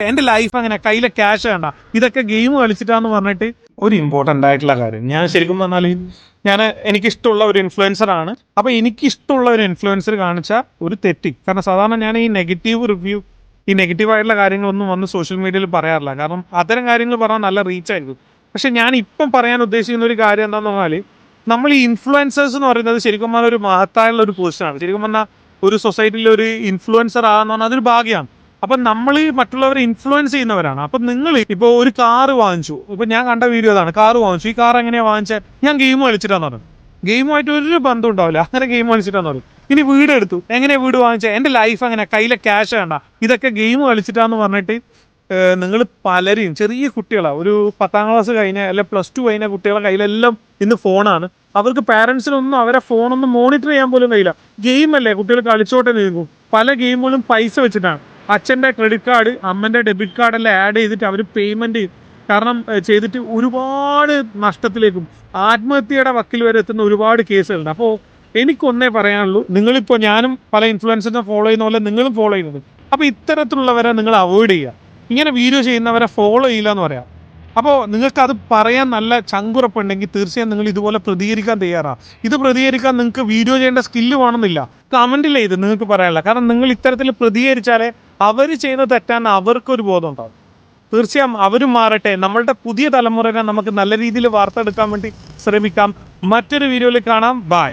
എന്റെ ലൈഫ് അങ്ങനെ കയ്യിലെ ക്യാഷ് വേണ്ട, ഇതൊക്കെ ഗെയിം കളിച്ചിട്ടാന്ന് പറഞ്ഞിട്ട് ഒരു ഇമ്പോർട്ടൻ്റ് ആയിട്ടുള്ള കാര്യം. ഞാൻ ശരിക്കും പറഞ്ഞാൽ എനിക്കിഷ്ടമുള്ള ഒരു ഇൻഫ്ലുവൻസർ ആണ്. അപ്പോൾ എനിക്കിഷ്ടമുള്ള ഒരു ഇൻഫ്ലുവൻസർ കാണിച്ച ഒരു തെറ്റ്, കാരണം സാധാരണ ഞാൻ ഈ നെഗറ്റീവ് റിവ്യൂ, ഈ നെഗറ്റീവായിട്ടുള്ള കാര്യങ്ങളൊന്നും വന്ന് സോഷ്യൽ മീഡിയയിൽ പറയാറില്ല, കാരണം അത്തരം കാര്യങ്ങൾ പറഞ്ഞാൽ നല്ല റീച്ച് ആയിരിക്കും. പക്ഷെ ഞാൻ ഇപ്പം പറയാൻ ഉദ്ദേശിക്കുന്ന ഒരു കാര്യം എന്താണെന്ന് പറഞ്ഞാൽ, നമ്മൾ ഈ ഇൻഫ്ലുവൻസേഴ്സ് എന്ന് പറയുന്നത് ശരിക്കും പറഞ്ഞാൽ ഒരു മഹത്തായുള്ള ഒരു പൊസിഷനാണ്. ശരിക്കും പറഞ്ഞാൽ ഒരു സൊസൈറ്റിയിൽ ഒരു ഇൻഫ്ലുവൻസർ ആകാന്ന് പറഞ്ഞാൽ അതൊരു ഭാഗ്യമാണ്. അപ്പൊ നമ്മൾ മറ്റുള്ളവരെ ഇൻഫ്ലുവൻസ് ചെയ്യുന്നവരാണ്. അപ്പൊ നിങ്ങൾ ഇപ്പൊ ഒരു കാറ് വാങ്ങിച്ചു, ഇപ്പൊ ഞാൻ കണ്ട വീഡിയോ അതാണ്, കാറ് വാങ്ങിച്ചു. ഈ കാർ എങ്ങനെയാ വാങ്ങിച്ചാൽ, ഞാൻ ഗെയിം കളിച്ചിട്ടാന്ന് പറഞ്ഞു. ഗെയിമുമായിട്ട് ഒരു ബന്ധം ഉണ്ടാവില്ല, അങ്ങനെ ഗെയിം കളിച്ചിട്ടാന്ന് പറയും. ഇനി വീട് എടുത്തു, എങ്ങനെയാ വീട് വാങ്ങിച്ചാൽ, എന്റെ ലൈഫ് അങ്ങനെ കയ്യിലെ ക്യാഷ് വേണ്ട, ഇതൊക്കെ ഗെയിം കളിച്ചിട്ടാന്ന് പറഞ്ഞിട്ട് നിങ്ങൾ പലരെയും, ചെറിയ കുട്ടികളാണ്, ഒരു 10ാം ക്ലാസ് കഴിഞ്ഞ അല്ലെ +2 കഴിഞ്ഞ കുട്ടികളെ കയ്യിലെല്ലാം ഇന്ന് ഫോണാണ്. അവർക്ക് പാരൻസിനൊന്നും അവരെ ഫോണൊന്നും മോണിറ്റർ ചെയ്യാൻ പോലും കഴിയില്ല. ഗെയിമല്ലേ, കുട്ടികൾ കളിച്ചോട്ടെ നിൽക്കും. പല ഗെയിമുകളും പൈസ വെച്ചിട്ടാണ്. അച്ഛൻ്റെ ക്രെഡിറ്റ് കാർഡ്, അമ്മൻ്റെ ഡെബിറ്റ് കാർഡെല്ലാം ആഡ് ചെയ്തിട്ട് അവർ പേയ്മെൻറ്റ് കാരണം ചെയ്തിട്ട് ഒരുപാട് നഷ്ടത്തിലേക്കും ആത്മഹത്യയുടെ വക്കിൽ വരെ എത്തുന്ന ഒരുപാട് കേസുകളുണ്ട്. അപ്പോൾ എനിക്കൊന്നേ പറയാനുള്ളൂ, നിങ്ങളിപ്പോൾ ഞാനും പല ഇൻഫ്ലുവൻസറിനെ ഫോളോ ചെയ്യുന്ന പോലെ നിങ്ങളും ഫോളോ ചെയ്യുന്നത്. അപ്പോൾ ഇത്തരത്തിലുള്ളവരെ നിങ്ങൾ അവോയ്ഡ് ചെയ്യുക. ഇങ്ങനെ വീഡിയോ ചെയ്യുന്നവരെ ഫോളോ ചെയ്യില്ല എന്ന് പറയാം. അപ്പോൾ നിങ്ങൾക്ക് അത് പറയാൻ നല്ല ചങ്കുറപ്പുണ്ടെങ്കിൽ തീർച്ചയായും നിങ്ങൾ ഇതുപോലെ പ്രതികരിക്കാൻ തയ്യാറാണ്. ഇത് പ്രതികരിക്കാൻ നിങ്ങൾക്ക് വീഡിയോ ചെയ്യേണ്ട സ്കില്ല് വേണമെന്നില്ല, കമൻറ്റിൽ ഇത് നിങ്ങൾക്ക് പറയാനില്ല. കാരണം നിങ്ങൾ ഇത്തരത്തിൽ പ്രതികരിച്ചാലേ അവർ ചെയ്യുന്ന തെറ്റാന്ന് അവർക്കൊരു ബോധം ഉണ്ടാവും. തീർച്ചയായും അവരും മാറട്ടെ. നമ്മളുടെ പുതിയ തലമുറയെ നമുക്ക് നല്ല രീതിയിൽ വാർത്തെടുക്കാൻ വേണ്ടി ശ്രമിക്കാം. മറ്റൊരു വീഡിയോയിൽ കാണാം. ബൈ.